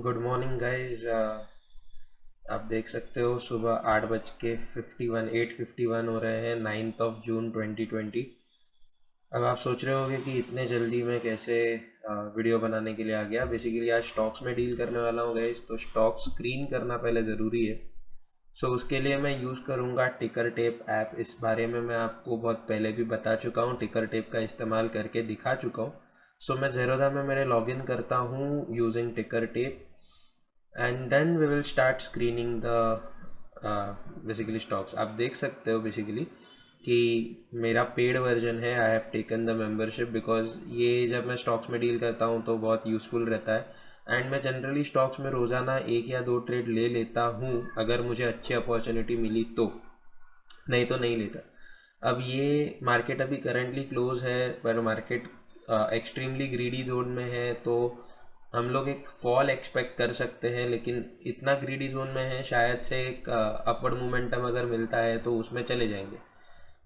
Good morning guys. आप देख सकते हो सुबह 8:51 हो रहे हैं 9 जून 2020। अब आप सोच रहे होगे कि इतने जल्दी मैं कैसे वीडियो बनाने के लिए आ गया। बेसिकली आज स्टॉक्स में डील करने वाला हूँ गाइज, तो स्टॉक स्क्रीन करना पहले ज़रूरी है। सो उसके लिए मैं यूज़ करूँगा टिकर टेप ऐप। इस बारे में मैं आपको बहुत पहले भी बता चुका हूँ, टिकर टेप का इस्तेमाल करके दिखा चुका हूँ। सो मैं ज़ेरोधा में मेरे लॉगिन करता हूँ using ticker tape and then we will start screening the basically stocks. आप देख सकते हो बेसिकली कि मेरा पेड वर्जन है। I have taken the membership because ये जब मैं स्टॉक्स में डील करता हूँ तो बहुत यूज़फुल रहता है एंड मैं जनरली स्टॉक्स में रोज़ाना 1 या 2 ट्रेड ले लेता हूँ अगर मुझे अच्छी अपॉर्चुनिटी मिली तो, नहीं तो नहीं लेता। अब ये मार्केट अभी करंटली क्लोज है पर मार्केट एक्सट्रीमली ग्रीडी जोन में है, तो हम लोग एक फॉल एक्सपेक्ट कर सकते हैं, लेकिन इतना ग्रीडी जोन में है शायद से एक अपवर्ड मोमेंटम अगर मिलता है तो उसमें चले जाएंगे।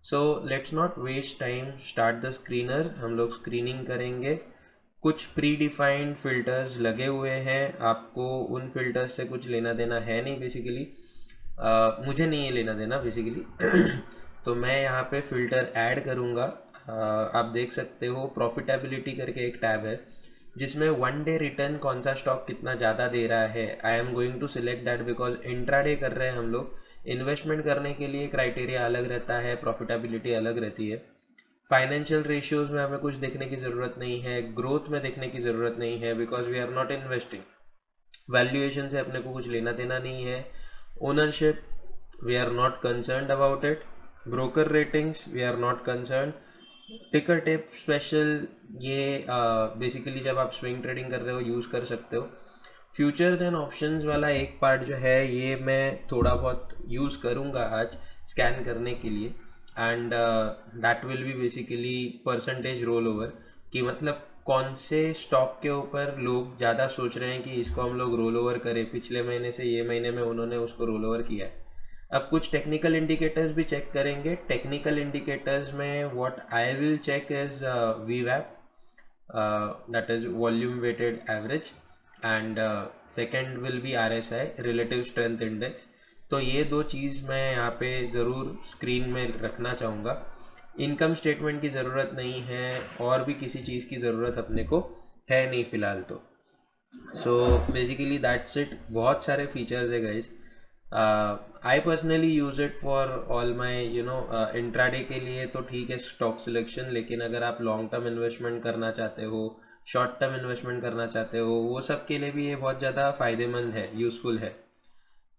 So let's not waste time, start the screener. हम लोग स्क्रीनिंग करेंगे। कुछ प्री डिफाइंड फिल्टर्स लगे हुए हैं, आपको उन फिल्टर्स से कुछ लेना देना है नहीं बेसिकली। मुझे नहीं है लेना देना बेसिकली। तो मैं यहाँ पे फ़िल्टर ऐड करूँगा। आप देख सकते हो प्रॉफिटेबिलिटी करके एक टैब है जिसमें 1 डे रिटर्न कौन सा स्टॉक कितना ज़्यादा दे रहा है। I am going to select that because intraday कर रहे हैं हम लोग। इन्वेस्टमेंट करने के लिए क्राइटेरिया अलग रहता है, प्रॉफिटेबिलिटी अलग रहती है। फाइनेंशियल रेशियोज़ में हमें कुछ देखने की ज़रूरत नहीं है, ग्रोथ में देखने की ज़रूरत नहीं है because we are not investing. Valuation से अपने को कुछ लेना देना नहीं है। Ownership we are not concerned about it. Broker ratings we are not concern. Ticker tape special ये बेसिकली जब आप स्विंग ट्रेडिंग कर रहे हो यूज़ कर सकते हो। फ्यूचर्स एंड ऑप्शंस वाला एक पार्ट जो है ये मैं थोड़ा बहुत यूज़ करूँगा आज स्कैन करने के लिए and that will be basically percentage roll over, कि मतलब कौन से स्टॉक के ऊपर लोग ज़्यादा सोच रहे हैं कि इसको हम लोग रोल ओवर करें। पिछले महीने से ये महीने में उन्होंने उसको रोल ओवर किया है। अब कुछ टेक्निकल इंडिकेटर्स भी चेक करेंगे। टेक्निकल इंडिकेटर्स में what I will check is VWAP, that is volume weighted average, and second will be RSI, relative strength index। तो ये दो चीज़ मैं यहाँ पे ज़रूर स्क्रीन में रखना चाहूँगा। इनकम स्टेटमेंट की ज़रूरत नहीं है और भी किसी चीज़ की ज़रूरत अपने को है नहीं फ़िलहाल तो। So basically that's it. बहुत सारे फीचर्स है guys. I personally use it for all my intraday के लिए तो ठीक है स्टॉक सिलेक्शन, लेकिन अगर आप लॉन्ग टर्म इन्वेस्टमेंट करना चाहते हो, शॉर्ट टर्म इन्वेस्टमेंट करना चाहते हो, वो सब के लिए भी ये बहुत ज़्यादा फ़ायदेमंद है, यूज़फुल है।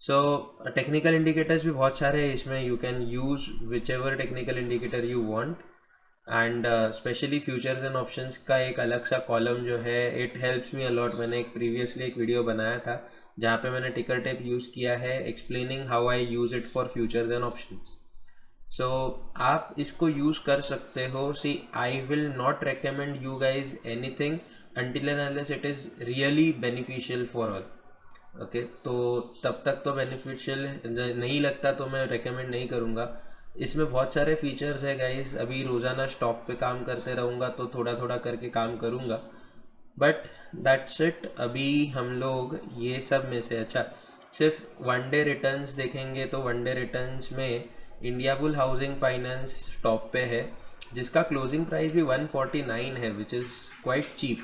सो टेक्निकल इंडिकेटर्स भी बहुत सारे हैं इसमें। You can use which ever technical indicator you want and specially futures and options का एक अलग सा कॉलम जो है इट हेल्प्स मी अलॉट। मैंने एक प्रीवियसली एक वीडियो बनाया था जहाँ पे मैंने टिकर टेप यूज़ किया है explaining how I use it for futures and options. So आप इसको यूज़ कर सकते हो। See I will not recommend you guys anything until and unless it is really beneficial for all। Okay तो तब तक तो बेनिफिशियल नहीं लगता तो मैं रेकमेंड नहीं करूँगा। इसमें बहुत सारे फीचर्स है गाइस। अभी रोज़ाना स्टॉक पे काम करते रहूँगा तो थोड़ा थोड़ा करके काम करूँगा, बट दैट्स इट। अभी हम लोग ये सब में से अच्छा सिर्फ 1 डे रिटर्न्स देखेंगे तो 1 डे रिटर्न्स में India bull housing finance top पे है जिसका क्लोजिंग प्राइस भी 149 है विच इज़ क्वाइट चीप।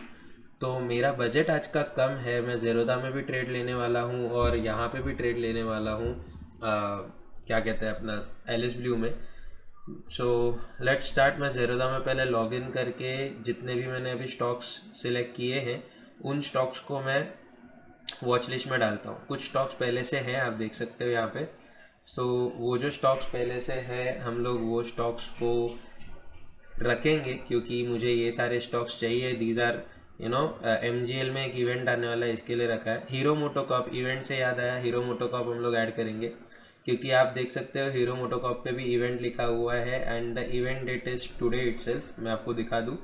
तो मेरा बजट आज का कम है, मैं ज़ेरोधा में भी ट्रेड लेने वाला हूँ और यहाँ पे भी ट्रेड लेने वाला हूँ क्या कहते हैं अपना एलिस ब्लू में। So let start. मैं ज़ेरोधा में पहले लॉगिन करके जितने भी मैंने अभी स्टॉक्स सिलेक्ट किए हैं उन स्टॉक्स को मैं वॉच लिस्ट में डालता हूँ। कुछ स्टॉक्स पहले से हैं, आप देख सकते हो यहाँ पे। सो वो जो स्टॉक्स पहले से है हम लोग वो स्टॉक्स को रखेंगे क्योंकि मुझे ये सारे स्टॉक्स चाहिए। दीज आर MGL में एक इवेंट आने वाला है इसके लिए रखा है। हीरो मोटोकॉर्प इवेंट से याद आया, हीरो मोटोकॉर्प हम लोग ऐड करेंगे क्योंकि आप देख सकते हो हीरो मोटोकॉर्प पे भी इवेंट लिखा हुआ है and the event that is today itself. मैं आपको दिखा दूँ,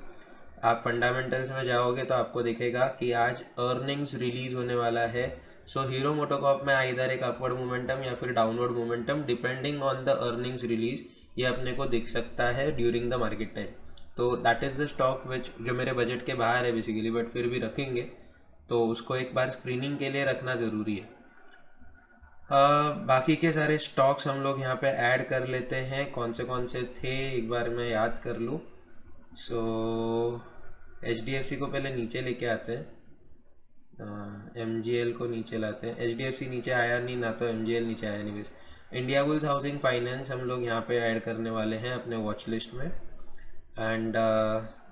आप फंडामेंटल्स में जाओगे तो आपको दिखेगा कि आज अर्निंग्स रिलीज़ होने वाला है। सो हीरो मोटोकॉर्प में आइदर एक अपवर्ड मोमेंटम या फिर downward momentum depending on the earnings release ये अपने को दिख सकता है ड्यूरिंग द मार्केट टाइम। तो दैट इज़ द स्टॉक विच जो मेरे बजट के बाहर है बेसिकली, बट फिर भी रखेंगे। तो उसको एक बार स्क्रीनिंग के लिए रखना ज़रूरी है। बाकी के सारे स्टॉक्स हम लोग यहाँ पे ऐड कर लेते हैं, कौन से थे एक बार मैं याद कर लूँ। सो HDFC को पहले नीचे लेके आते हैं, MGL को नीचे लाते हैं। HDFC नीचे आया नहीं ना, तो MGL नीचे आया नहीं। वैसे इंडिया बुल्स हाउसिंग फाइनेंस हम लोग यहाँ पे ऐड करने वाले हैं अपने वॉच लिस्ट में। And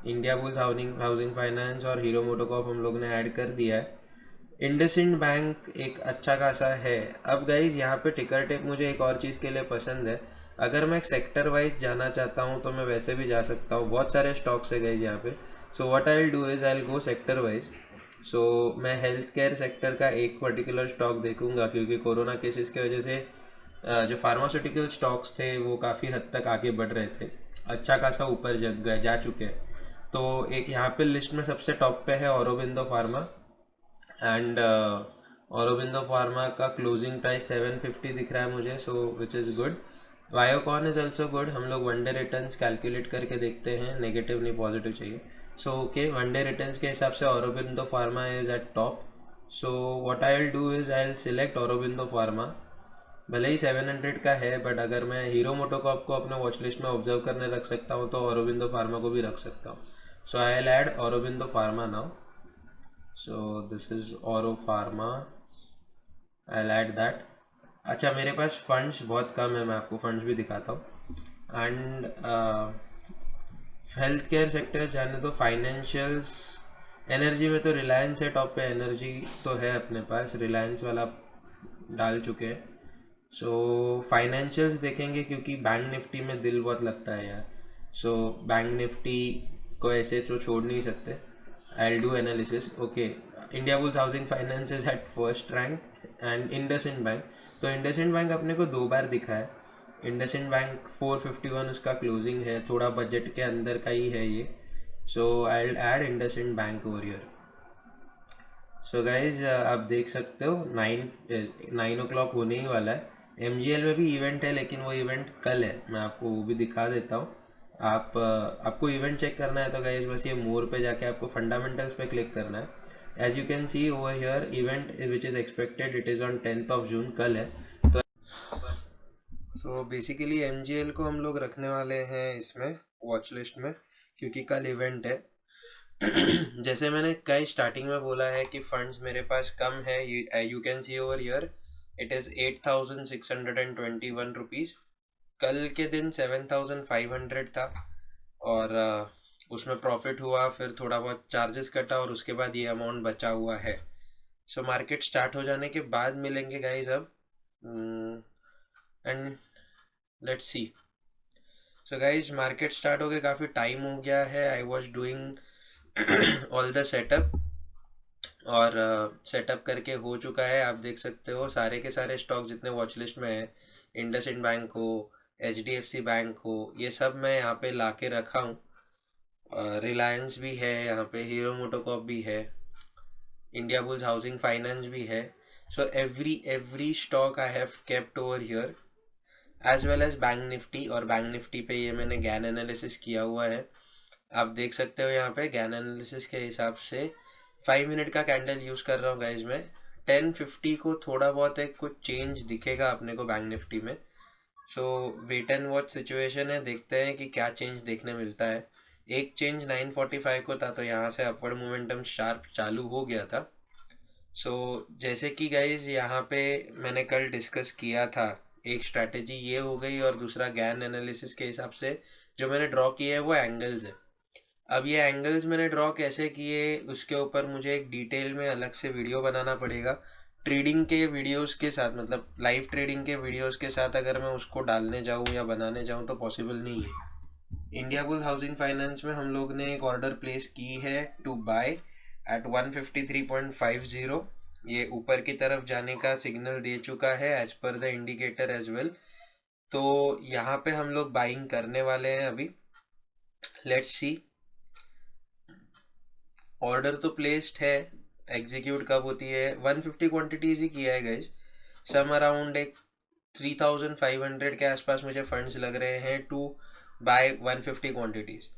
India bulls housing finance और हीरो मोटोकॉर्प हम लोग ने ऐड कर दिया है। इंडसइंड बैंक एक अच्छा खासा है। अब गाइज यहाँ पे टिकर टेप मुझे एक और चीज़ के लिए पसंद है। अगर मैं सेक्टर वाइज जाना चाहता हूँ तो मैं वैसे भी जा सकता हूँ, बहुत सारे स्टॉक्स है गाइज यहाँ पे। So what I will do is I will go sector wise. So मैं हेल्थ केयर सेक्टर का एक पर्टिकुलर स्टॉक देखूंगा, क्योंकि कोरोना केसेस की वजह से जो फार्मास्यूटिकल स्टॉक्स थे वो काफ़ी हद तक आगे बढ़ रहे थे, अच्छा खासा ऊपर जा चुके हैं। तो एक यहाँ पे लिस्ट में सबसे टॉप पे है Aurobindo pharma. And Aurobindo pharma का क्लोजिंग प्राइस 750 दिख रहा है मुझे, so which is good. Biocon is also good. हम लोग वन डे रिटर्न्स कैलकुलेट करके देखते हैं, नेगेटिव नहीं पॉजिटिव चाहिए। So okay, one day returns के हिसाब से Aurobindo pharma is eight top. So what I will do is I will select Aurobindo pharma. भले ही 700 का है, बट अगर मैं हीरो मोटोकॉर्प को अपने वॉच लिस्ट में ऑब्जर्व करने रख सकता हूँ तो औरोबिंदो फार्मा को भी रख सकता हूँ। So I will add Aurobindo pharma now. So this is Auro pharma, I will add that. अच्छा, मेरे पास फंड्स बहुत कम है, मैं आपको फंड्स भी दिखाता हूँ। एंड हेल्थ केयर सेक्टर जाने दो, फाइनेंशियल्स। एनर्जी में तो रिलायंस है टॉप पे, एनर्जी तो है अपने पास, रिलायंस वाला डाल चुके हैं। सो फाइनेंशियल्स देखेंगे, क्योंकि बैंक निफ्टी में दिल बहुत लगता है यार। सो बैंक निफ्टी को ऐसे तो छोड़ नहीं सकते। आई will do analysis. Okay, India bulls housing finance is at first rank and IndusInd bank. तो इंडसइंड बैंक अपने को 2 बार दिखा है। इंडसइंड बैंक 451 उसका क्लोजिंग है, थोड़ा बजट के अंदर का ही है ये। So I will add IndusInd bank over here. So guys आप देख सकते हो 9 o'clock होने ही वाला है। MGL में भी इवेंट है, लेकिन वो इवेंट कल है, मैं आपको वो भी दिखा देता हूँ। आपको इवेंट चेक करना है तो गाइज बस ये मोर पे जाके आपको फंडामेंटल्स पे क्लिक करना है। As you can see over here, event which is expected, it is on 10th June, कल है। तो सो बेसिकली MGL को हम लोग रखने वाले हैं इसमें वॉच लिस्ट में, क्योंकि कल इवेंट है। जैसे मैंने कई स्टार्टिंग में बोला है कि फंड्स मेरे पास कम है, you can see over here it is 8,621 rupees. कल के दिन 7,500 था, और उसमें प्रॉफिट हुआ, फिर थोड़ा बहुत चार्जेस कटा, और उसके बाद ये अमाउंट बचा हुआ है। सो मार्केट स्टार्ट हो जाने के बाद मिलेंगे गाइज अब, and let's see. So guys market start हो गए, काफ़ी टाइम हो गया है। I was doing all the setup, और सेटअप करके हो चुका है। आप देख सकते हो सारे के सारे स्टॉक जितने वॉच लिस्ट में है, इंडसइंड बैंक हो, HDFC बैंक हो, ये सब मैं यहाँ पे ला के रखा हूँ। रिलायंस भी है यहाँ पे, हीरो मोटोकॉर्प भी है, इंडिया बुल्स हाउसिंग फाइनेंस भी है। So every stock I have kept over here, as well as bank Nifty. और बैंक निफ्टी पे ये मैंने गैन एनालिसिस किया हुआ है, आप देख सकते हो यहाँ पे। गैन एनालिसिस के हिसाब से 5 मिनट का कैंडल यूज़ कर रहा हूँ गाइज मैं। 1050 को थोड़ा बहुत एक कुछ चेंज दिखेगा अपने को बैंक निफ्टी में। सो वेट एंड वॉच सिचुएशन है, देखते हैं कि क्या चेंज देखने मिलता है। एक चेंज 945 को था, तो यहाँ से अपवर्ड मोमेंटम शार्प चालू हो गया था। सो जैसे कि गाइज यहाँ पे मैंने कल डिस्कस किया था, एक स्ट्रैटेजी ये हो गई, और दूसरा गैन एनालिसिस के हिसाब से जो मैंने ड्रॉ किया है वो एंगल्स है। अब ये एंगल्स मैंने ड्रॉ कैसे किए, उसके ऊपर मुझे एक डिटेल में अलग से वीडियो बनाना पड़ेगा। ट्रेडिंग के वीडियोस के साथ, मतलब लाइव ट्रेडिंग के वीडियोस के साथ अगर मैं उसको डालने जाऊँ या बनाने जाऊँ तो पॉसिबल नहीं है। इंडिया बुल्स हाउसिंग फाइनेंस में हम लोग ने एक ऑर्डर प्लेस की है टू बाय एट 153.50। ये ऊपर की तरफ जाने का सिग्नल दे चुका है as per the indicator as well. तो यहाँ पे हम लोग बाइंग करने वाले हैं अभी, लेट्स सी। ऑर्डर तो प्लेस्ड है, एग्जीक्यूट कब होती है, 150 क्वांटिटीज ही किया है गाइज। सम अराउंड एक 3,500 के आसपास मुझे फंड्स लग रहे हैं टू बाय 150 क्वांटिटीज।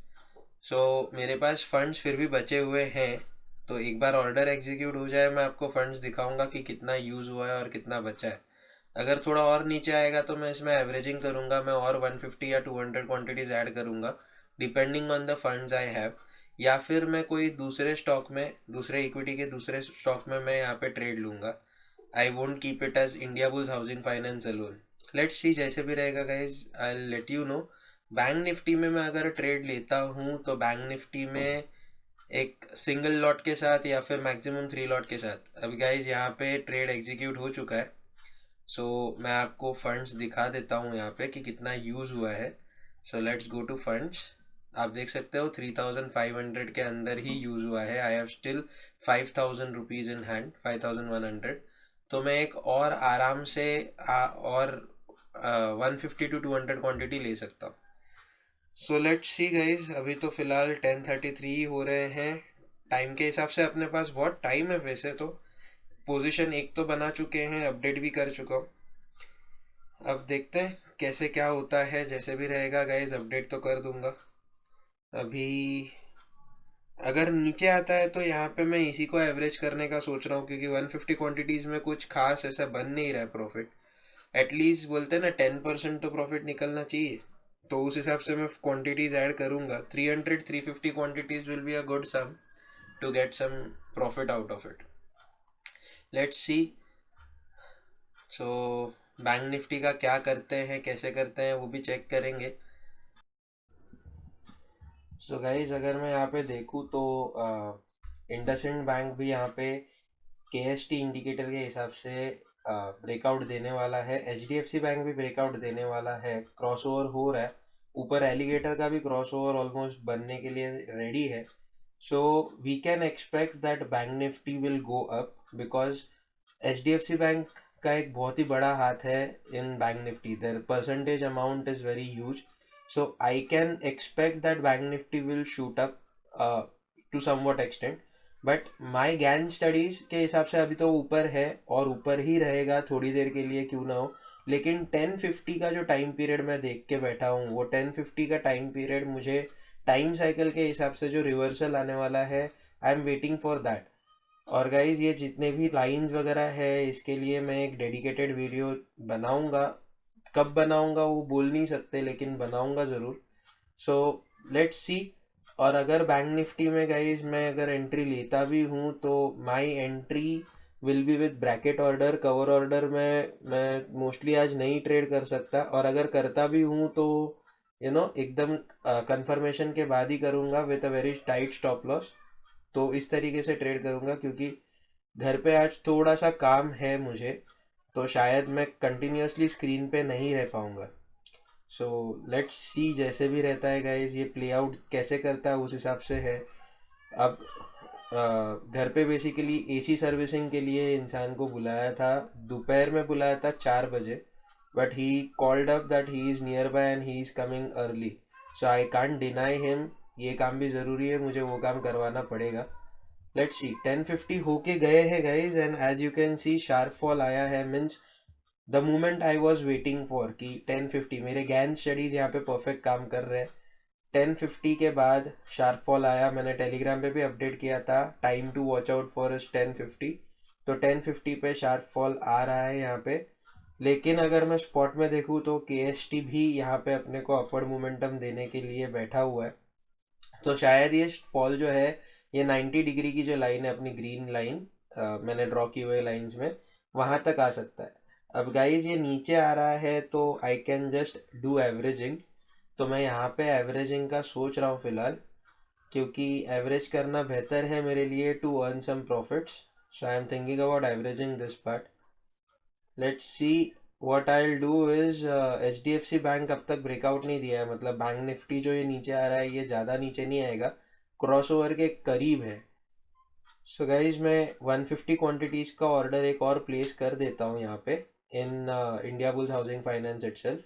सो मेरे पास फंड्स फिर भी बचे हुए हैं, तो एक बार ऑर्डर एग्जीक्यूट हो जाए मैं आपको फंड्स दिखाऊंगा कि कितना यूज़ हुआ है और कितना बचा है। अगर थोड़ा और नीचे आएगा तो मैं इसमें एवरेजिंग करूंगा, मैं और 150 या 200 क्वांटिटीज ऐड करूंगा depending on the funds I have. या फिर मैं कोई दूसरे स्टॉक में, दूसरे इक्विटी के दूसरे स्टॉक में मैं यहाँ पे ट्रेड लूंगा। I won't keep it as Indiabulls housing finance alone. Let's see जैसे भी रहेगा guys, I let you know. Bank Nifty में मैं अगर ट्रेड लेता हूँ तो बैंक निफ्टी में एक सिंगल लॉट के साथ या फिर मैक्सिमम 3 लॉट के साथ। अभी गाइज यहाँ पे ट्रेड एग्जीक्यूट हो चुका है। सो मैं आपको फंड्स दिखा देता हूँ यहाँ पे कि कितना यूज़ हुआ है। So let's go to funds. आप देख सकते हो 3500 के अंदर ही यूज़ हुआ है। I have still 5000 rupees in hand, 5100। तो मैं एक और आराम से और 150 to 200 क्वांटिटी ले सकता हूँ। सो लेट्स सी गाइज, अभी तो फिलहाल 10:33 हो रहे हैं। टाइम के हिसाब से अपने पास बहुत टाइम है वैसे तो। पोजीशन एक तो बना चुके हैं, अपडेट भी कर चुका हूँ। अब देखते हैं कैसे क्या होता है। जैसे भी रहेगा गाइज अपडेट तो कर दूंगा। अभी अगर नीचे आता है तो यहाँ पे मैं इसी को एवरेज करने का सोच रहा हूँ, क्योंकि 150 क्वांटिटीज में कुछ खास ऐसा बन नहीं रहा है प्रॉफिट। एटलीस्ट बोलते हैं ना 10% तो प्रॉफिट निकलना चाहिए। तो उस हिसाब से मैं क्वांटिटीज ऐड करूंगा। 300-350 quantities will be a good sum to get some profit out of it. Let's see. So bank Nifty का क्या करते हैं, कैसे करते हैं, वो भी चेक करेंगे। सो गाइज अगर मैं यहाँ पे देखूँ तो इंडसइंड बैंक भी यहाँ पे KST इंडिकेटर के हिसाब से ब्रेकआउट देने वाला है। HDFC बैंक भी ब्रेकआउट देने वाला है, क्रॉसओवर हो रहा है। ऊपर एलिगेटर का भी क्रॉसओवर ऑलमोस्ट बनने के लिए रेडी है। So we can expect that bank Nifty will go up, because HDFC bank का एक बहुत ही बड़ा हाथ है in bank Nifty. There percentage amount is very huge. So I can expect that Bank Nifty will shoot up to somewhat extent. But my Gann studies के हिसाब से अभी तो ऊपर है और ऊपर ही रहेगा थोड़ी देर के लिए क्यों ना हो। लेकिन 1050 का जो टाइम पीरियड मैं देख के बैठा हूँ, वो 1050 का टाइम पीरियड मुझे टाइम साइकिल के हिसाब से जो रिवर्सल आने वाला है, I am waiting for that. और गाइज ये जितने भी लाइंस वगैरह है इसके लिए मैं एक डेडिकेटेड वीडियो बनाऊंगा। कब बनाऊंगा वो बोल नहीं सकते, लेकिन बनाऊंगा ज़रूर। So let's see. और अगर बैंक निफ्टी में गाइज मैं अगर एंट्री लेता भी हूँ तो my entry will be with bracket order. Cover order में मैं मोस्टली आज नहीं ट्रेड कर सकता, और अगर करता भी हूँ तो एकदम कंफर्मेशन के बाद ही करूँगा with a very tight stop loss. तो इस तरीके से ट्रेड करूँगा, क्योंकि घर पे आज थोड़ा सा काम है मुझे, तो शायद मैं कंटिन्यूअसली स्क्रीन पे नहीं रह पाऊँगा। सो लेट्स सी जैसे भी रहता है गाइज, ये प्ले आउट कैसे करता है उस हिसाब से है। अब घर पे बेसिकली AC सर्विसिंग के लिए इंसान को बुलाया था, दोपहर में बुलाया था 4 बजे। But he called up that he is near by and he is coming early. So I can't deny him. ये काम भी ज़रूरी है, मुझे वो काम करवाना पड़ेगा। Let's see. 1050 होके गए हैं guys, and as you can see sharp fall आया है। Means the moment I was waiting for कि 1050, मेरे गैन स्टडीज यहाँ पे परफेक्ट काम कर रहे हैं। 1050 के बाद शार्प फॉल आया, मैंने टेलीग्राम पे भी अपडेट किया था, time to watch out for इस 1050। तो 1050 पे शार्प फॉल आ रहा है यहाँ पे। लेकिन अगर मैं स्पॉट में देखूँ तो KST भी यहाँ पे अपने को अपवर्ड मोमेंटम देने के लिए बैठा हुआ है। तो शायद ये फॉल जो है, ये 90 डिग्री की जो लाइन है अपनी ग्रीन लाइन, मैंने ड्रॉ की हुई लाइंस में, वहाँ तक आ सकता है। अब गाइज ये नीचे आ रहा है तो I can just do averaging. तो मैं यहाँ पे एवरेजिंग का सोच रहा हूँ फिलहाल, क्योंकि एवरेज करना बेहतर है मेरे लिए to earn some profits. So I am thinking about averaging this part. Let's see what I will do is, HDFC bank अब तक ब्रेकआउट नहीं दिया है, मतलब बैंक निफ्टी जो ये नीचे आ रहा है ये ज़्यादा नीचे नहीं आएगा, क्रॉसओवर के करीब है। सो गाइज मैं 150 क्वांटिटीज़ का ऑर्डर एक और प्लेस कर देता हूँ यहाँ पे in India bulls housing finance itself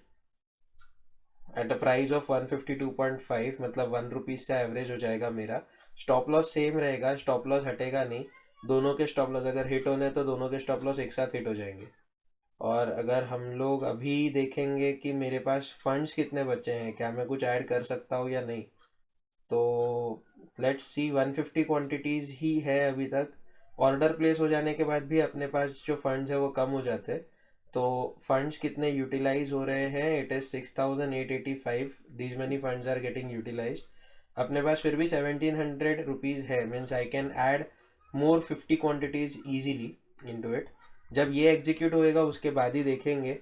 at a price of 152.5, मतलब 1 रुपीज़ से एवरेज हो जाएगा मेरा। स्टॉप लॉस सेम रहेगा, स्टॉप लॉस हटेगा नहीं। दोनों के स्टॉप लॉस अगर हिट होने तो दोनों के स्टॉप लॉस एक साथ हिट हो जाएंगे। और अगर हम लोग अभी देखेंगे कि मेरे पास फंड्स कितने बचे हैं, क्या मैं कुछ ऐड कर सकता हूँ या नहीं, तो लेट्स सी 150 क्वांटिटीज़ ही है अभी तक। ऑर्डर प्लेस हो जाने के बाद भी अपने पास जो फंड्स है वो कम हो जाते हैं। तो फंड्स कितने यूटिलाइज हो रहे हैं, it is 6885, these money funds are getting utilize. अपने पास फिर भी 1700 रुपीज़ है, means I can add more 50 quantities easily into it. जब ये एग्जीक्यूट होएगा उसके बाद ही देखेंगे।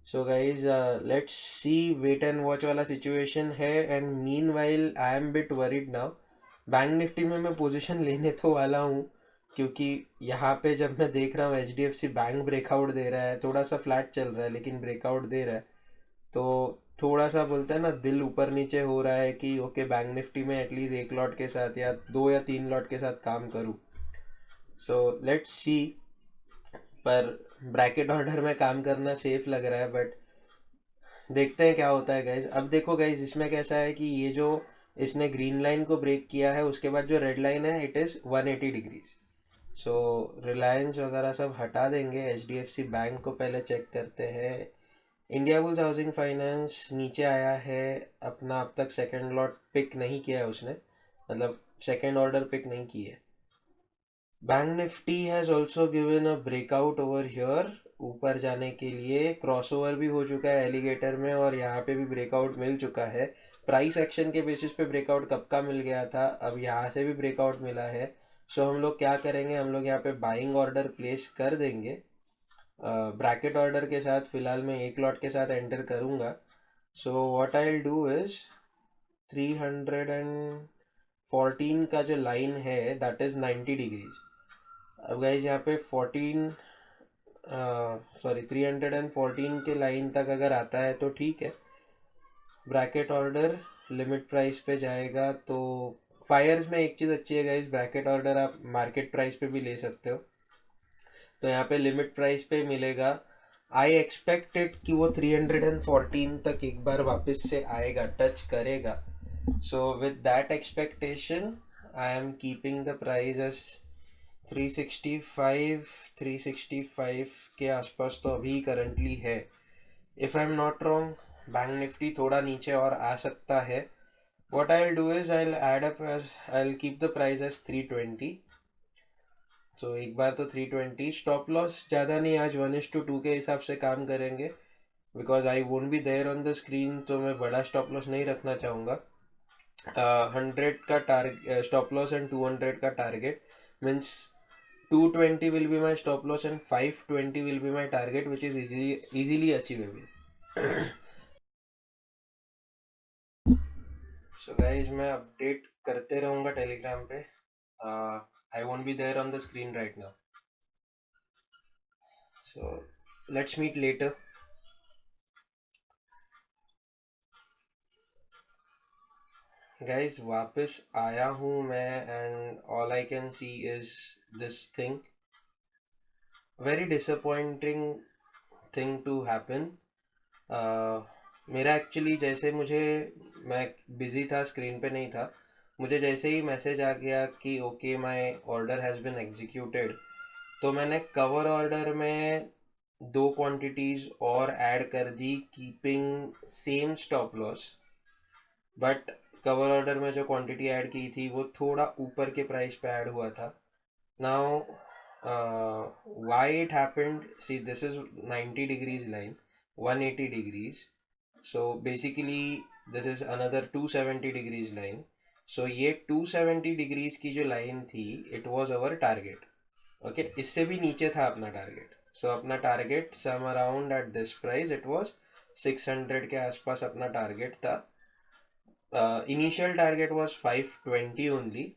So guys let's see, wait and watch वाला सिचुएशन है। And meanwhile I am bit worried now. Bank Nifty में मैं पोजीशन लेने तो वाला हूँ, क्योंकि यहाँ पे जब मैं देख रहा हूँ H D F C bank breakout दे रहा है, थोड़ा सा फ्लैट चल रहा है लेकिन ब्रेकआउट दे रहा है। तो थोड़ा सा बोलते हैं ना, दिल ऊपर नीचे हो रहा है कि ओके बैंक निफ्टी में एटलीस्ट एक लॉट के साथ या दो या तीन लॉट के साथ काम करूँ। So let's see. पर ब्रैकेट ऑर्डर में काम करना सेफ लग रहा है, बट देखते हैं क्या होता है गाइज। अब देखो गाइज, इसमें कैसा है कि ये जो इसने ग्रीन लाइन को ब्रेक किया है, उसके बाद जो रेड लाइन है it is 180 degrees. So Reliance वगैरह सब हटा देंगे, H D F C bank को पहले चेक करते हैं। इंडिया बुल्स हाउसिंग फाइनेंस नीचे आया है अपना, अब तक सेकेंड लॉट पिक नहीं किया है उसने, मतलब सेकेंड ऑर्डर पिक नहीं की है। Bank Nifty has also given a breakout over here, ऊपर जाने के लिए क्रॉसओवर भी हो चुका है एलिगेटर में, और यहाँ पे भी ब्रेकआउट मिल चुका है। प्राइस एक्शन के बेसिस पे ब्रेकआउट कब का मिल गया था, अब यहाँ से भी ब्रेकआउट मिला है। सो हम लोग क्या करेंगे, हम लोग यहाँ पे बाइंग ऑर्डर प्लेस कर देंगे ब्रैकेट ऑर्डर के साथ। फिलहाल मैं एक लॉट के साथ एंटर करूँगा। सो what I will do is 314 का जो लाइन है दैट इज़ 90 डिग्रीज। अब गाइज यहाँ पे 314 के लाइन तक अगर आता है तो ठीक है। ब्रैकेट ऑर्डर लिमिट प्राइस पे जाएगा तो फायर्स में एक चीज़ अच्छी है गाइज, ब्रैकेट ऑर्डर आप मार्केट प्राइस पे भी ले सकते हो। तो यहाँ पे लिमिट प्राइस पे मिलेगा। आई एक्सपेक्टेड कि वो 314 तक एक बार वापस से आएगा, टच करेगा। So with that expectation I am keeping the price as 365 के आसपास तो अभी करंटली है। If I am not wrong bank Nifty थोड़ा नीचे और आ सकता है। what I'll do is I'll keep the price as 320। तो एक बार तो 320 स्टॉप लॉस ज़्यादा नहीं, आज 1:2 के हिसाब से काम करेंगे, because I won't be there on the screen, तो मैं बड़ा स्टॉप लॉस नहीं रखना चाहूँगा। 100 का टारगेट स्टॉप लॉस एंड 200 का target, means 220 will be my stop loss and 520 will be my target, which is easily achievable। So guys मैं update करते रहूँगा टेलीग्राम पे। I won't be there on the screen right now, so let's meet later. Guys वापस आया हूँ मैं, and all I can see is this thing, very disappointing thing to happen. मेरा actually जैसे मैं बिज़ी था, स्क्रीन पे नहीं था, मुझे जैसे ही मैसेज आ गया कि okay my order has been executed, तो मैंने कवर ऑर्डर में दो क्वांटिटीज़ और ऐड कर दी, keeping same stop loss. But cover order में जो क्वांटिटी ऐड की थी वो थोड़ा ऊपर के प्राइस पे ऐड हुआ था। Now why it happened, see this is 90 degrees line, 180 degrees. So basically this is another 270 degrees line. So ये 270 डिग्रीज की जो लाइन थी it was our target. Okay, इससे भी नीचे था अपना टारगेट। सो अपना target some around at this price it was 600 के आसपास अपना टारगेट था। Initial target was 520 only.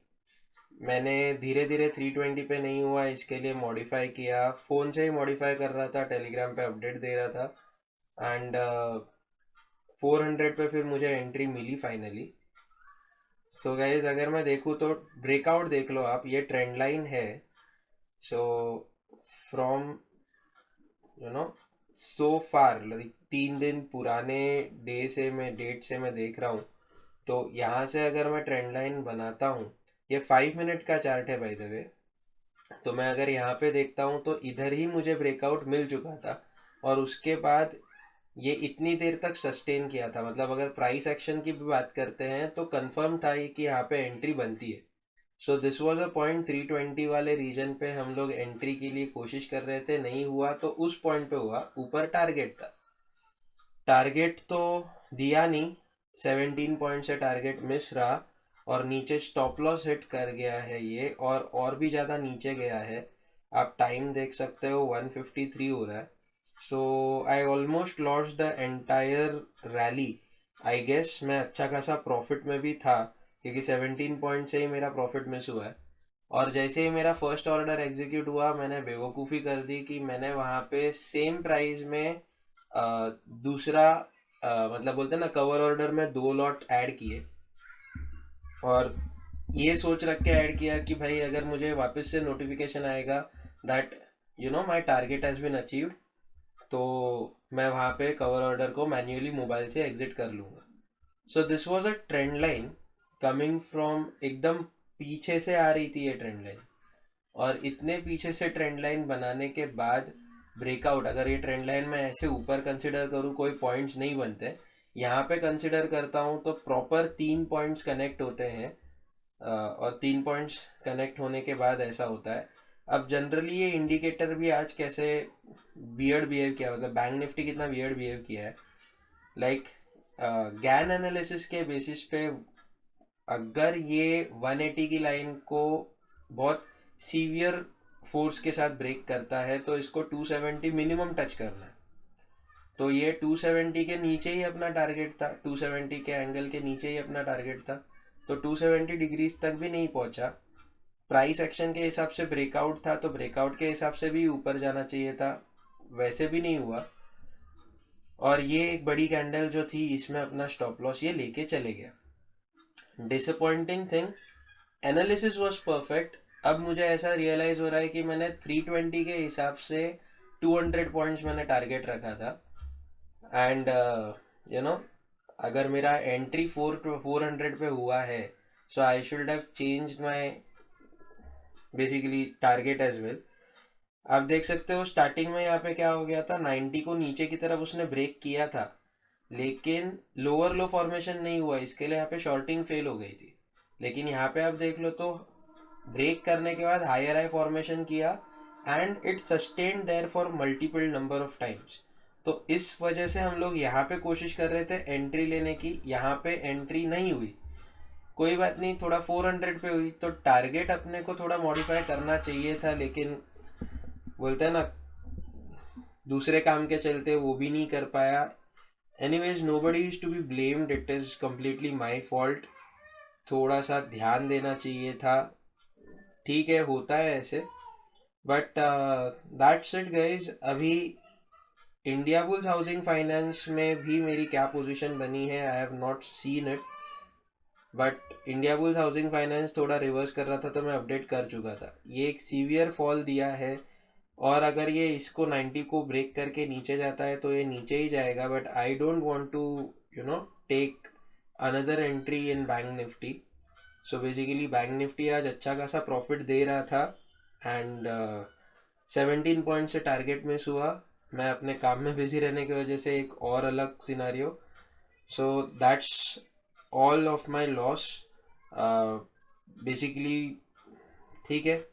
मैंने धीरे धीरे 320 पे नहीं हुआ, इसके लिए मॉडिफाई किया, फ़ोन से ही मॉडिफाई कर रहा था, टेलीग्राम पे अपडेट दे रहा था, एंड 400 पे फिर मुझे एंट्री मिली फाइनली। सो गाइज अगर मैं देखूँ तो ब्रेकआउट देख लो आप, ये ट्रेंड लाइन है। सो फ्रॉम सो फार, 3 दिन पुराने डेट से मैं देख रहा हूँ, तो यहाँ से अगर मैं ट्रेंड लाइन बनाता हूँ, ये 5 मिनट का चार्ट है बाय द वे, तो मैं अगर यहाँ पे देखता हूँ तो इधर ही मुझे ब्रेकआउट मिल चुका था, और उसके बाद ये इतनी देर तक सस्टेन किया था, मतलब अगर प्राइस एक्शन की भी बात करते हैं तो कंफर्म था ये कि यहाँ पे एंट्री बनती है। So this was a point 320 वाले रीजन पे हम लोग एंट्री के लिए कोशिश कर रहे थे, नहीं हुआ तो उस पॉइंट पे हुआ। ऊपर टारगेट था, टारगेट तो दिया नहीं, 17 पॉइंट से टारगेट मिस रहा, और नीचे स्टॉप लॉस हिट कर गया है ये, और भी ज़्यादा नीचे गया है। आप टाइम देख सकते हो 153 हो रहा है। So I almost lost the entire rally. I guess मैं अच्छा खासा प्रॉफिट में भी था, क्योंकि 17 पॉइंट से ही मेरा प्रॉफिट मिस हुआ है। और जैसे ही मेरा फर्स्ट ऑर्डर एग्जीक्यूट हुआ, मैंने बेवकूफ़ी कर दी कि मैंने वहाँ पे सेम प्राइस में दूसरा मतलब बोलते हैं ना, कवर ऑर्डर में 2 लॉट ऐड किए, और ये सोच रख के ऐड किया कि भाई अगर मुझे वापस से नोटिफिकेशन आएगा that my target has been achieved, तो मैं वहाँ पे कवर ऑर्डर को मैन्युअली मोबाइल से एग्जिट कर लूँगा। So this was a trend line coming from, एकदम पीछे से आ रही थी ये ट्रेंड लाइन, और इतने पीछे से ट्रेंड लाइन बनाने के बाद ब्रेकआउट, अगर ये ट्रेंड लाइन में ऐसे ऊपर कंसिडर करूँ कोई पॉइंट्स नहीं बनते, यहाँ पे कंसिडर करता हूँ तो प्रॉपर 3 पॉइंट्स कनेक्ट होते हैं, और 3 पॉइंट्स कनेक्ट होने के बाद ऐसा होता है। अब जनरली ये इंडिकेटर भी आज कैसे वियर्ड बिहेव किया, मतलब बैंक निफ्टी कितना वियर्ड बिहेव किया है, लाइक गैन एनालिसिस के बेसिस पे अगर ये 180 की लाइन को बहुत सीवियर फोर्स के साथ ब्रेक करता है तो इसको 270 मिनिमम टच करना है। तो ये 270 के नीचे ही अपना टारगेट था, 270 के एंगल के नीचे ही अपना टारगेट था, तो 270 डिग्रीज तक भी नहीं पहुंचा। प्राइस एक्शन के हिसाब से ब्रेकआउट था, तो ब्रेकआउट के हिसाब से भी ऊपर जाना चाहिए था, वैसे भी नहीं हुआ। और ये एक बड़ी कैंडल जो थी, इसमें अपना स्टॉप लॉस ये लेके चले गया। Disappointing thing, analysis was perfect. अब मुझे ऐसा रियलाइज हो रहा है कि मैंने 320 के हिसाब से 200 पॉइंट्स मैंने टारगेट रखा था, एंड यू नो अगर मेरा एंट्री 400 पे हुआ है, so I should have changed my basically target as well. आप देख सकते हो स्टार्टिंग में यहाँ पे क्या हो गया था, 90 को नीचे की तरफ उसने ब्रेक किया था, लेकिन लोअर लो फॉर्मेशन नहीं हुआ, इसके लिए यहाँ पे शॉर्टिंग फेल हो गई थी। लेकिन यहाँ पे आप देख लो तो ब्रेक करने के बाद हायर हाई फॉर्मेशन किया, and it sustained there for multiple number of times. तो इस वजह से हम लोग यहाँ पे कोशिश कर रहे थे एंट्री लेने की, यहाँ पे एंट्री नहीं हुई, कोई बात नहीं, थोड़ा 400 पे हुई, तो टारगेट अपने को थोड़ा मॉडिफाई करना चाहिए था, लेकिन बोलते हैं ना, दूसरे काम के चलते वो भी नहीं कर पाया। Anyways, nobody is to be blamed, it is completely my fault. थोड़ा सा ध्यान देना चाहिए था, ठीक है, होता है ऐसे, बट दैट्स इट गाइज। अभी इंडिया बुल्स हाउसिंग फाइनेंस में भी मेरी क्या पोजीशन बनी है, I have not seen it, but India bulls housing finance थोड़ा रिवर्स कर रहा था तो मैं अपडेट कर चुका था। ये एक सीवियर फॉल दिया है, और अगर ये इसको 90 को ब्रेक करके नीचे जाता है तो ये नीचे ही जाएगा, but I don't want to take another entry in bank Nifty. So basically bank Nifty आज अच्छा खासा प्रॉफिट दे रहा था, एंड 17 पॉइंट से टारगेट मिस हुआ, मैं अपने काम में बिजी रहने की वजह से, एक और अलग scenario. So that's all of my loss basically. ठीक है,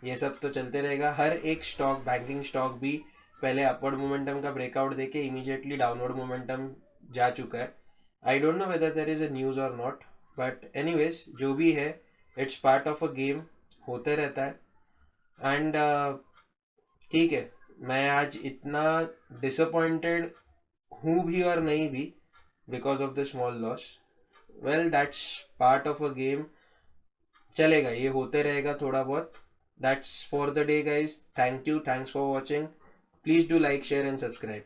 ये सब तो चलते रहेगा। हर एक स्टॉक, बैंकिंग स्टॉक भी पहले अपवर्ड मोमेंटम का ब्रेकआउट देके इमीडिएटली डाउनवर्ड मोमेंटम जा चुका है। I don't know whether there is a news और नॉट, बट एनीवेज जो भी है, it's part of a game, होते रहता है। एंड ठीक है, मैं आज इतना डिसअपॉइंटेड हूँ भी और नहीं भी, because of the small loss. Well, that's part of a game, चलेगा, ये होते रहेगा थोड़ा बहुत। That's for the day guys, thank you, thanks for watching, please do like, share and subscribe.